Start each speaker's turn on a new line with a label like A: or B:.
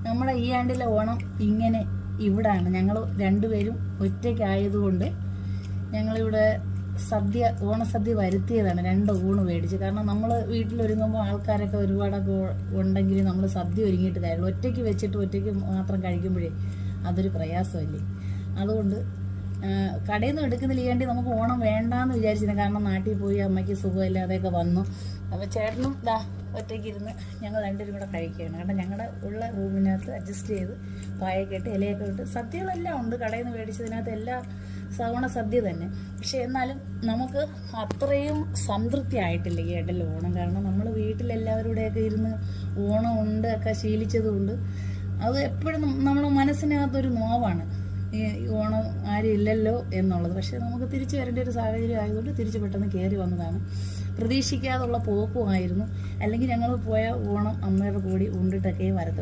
A: നമ്മുടെ ഈ ആണ്ടിലെ ഓണം ഇങ്ങനെ ഇവിടാണ്. ഞങ്ങൾ രണ്ടുപേരും ഒറ്റയ്ക്കായതുകൊണ്ട് ഞങ്ങളിവിടെ ഓണസദ്യ വരുത്തിയതാണ്. 2 ഊണ് മേടിച്ച്. കാരണം നമ്മൾ വീട്ടിലൊരുങ്ങുമ്പോൾ ആൾക്കാരൊക്കെ ഒരുപാടൊക്കെ ഉണ്ടെങ്കിൽ നമ്മൾ സദ്യ ഒരുങ്ങിയിട്ട് കാര്യമുള്ളൂ. ഒറ്റയ്ക്ക് വെച്ചിട്ട് ഒറ്റയ്ക്ക് മാത്രം കഴിക്കുമ്പോഴേ അതൊരു പ്രയാസമല്ലേ. അതുകൊണ്ട് കടയിൽ നിന്ന് എടുക്കുന്നില്ല വേണ്ടി നമുക്ക് ഓണം വേണ്ടാന്ന് വിചാരിച്ചിരുന്നു. കാരണം നാട്ടിൽ പോയി അമ്മയ്ക്ക് സുഖമില്ലാതെയൊക്കെ വന്നു. അപ്പോൾ ചേട്ടനും ഒറ്റയ്ക്കിരുന്ന് ഞങ്ങൾ രണ്ടുപേരും കൂടെ കഴിക്കുകയാണ്. കാരണം ഞങ്ങളുടെ ഉള്ള റൂമിനകത്ത് അഡ്ജസ്റ്റ് ചെയ്ത് പായൊക്കെ ഇട്ട് ഇലയൊക്കെ ഇട്ട് സദ്യകളെല്ലാം ഉണ്ട്. കടയിൽ നിന്ന് മേടിച്ചതിനകത്ത് എല്ലാ സദ്യ തന്നെ. പക്ഷെ എന്നാലും നമുക്ക് അത്രയും സംതൃപ്തി ആയിട്ടില്ല ഈ ഇടയിൽ ഓണം. കാരണം നമ്മൾ വീട്ടിലെല്ലാവരുടെയൊക്കെ ഇരുന്ന് ഓണം ഉണ്ട് ഒക്കെ ശീലിച്ചതുകൊണ്ട് അത് എപ്പോഴും നമ്മുടെ മനസ്സിനകത്തൊരു നോവാണ്, ഈ ഓണം ആരും ഇല്ലല്ലോ എന്നുള്ളത്. പക്ഷെ നമുക്ക് തിരിച്ചു വരേണ്ട ഒരു സാഹചര്യം ആയതുകൊണ്ട് തിരിച്ച് പെട്ടെന്ന് കയറി വന്നതാണ്. പ്രതീക്ഷിക്കാതുള്ള പോക്കുമായിരുന്നു. അല്ലെങ്കിൽ ഞങ്ങൾ പോയ ഓണം അമ്മയുടെ കൂടി ഉണ്ടിട്ടൊക്കെ വരത്തുള്ളൂ.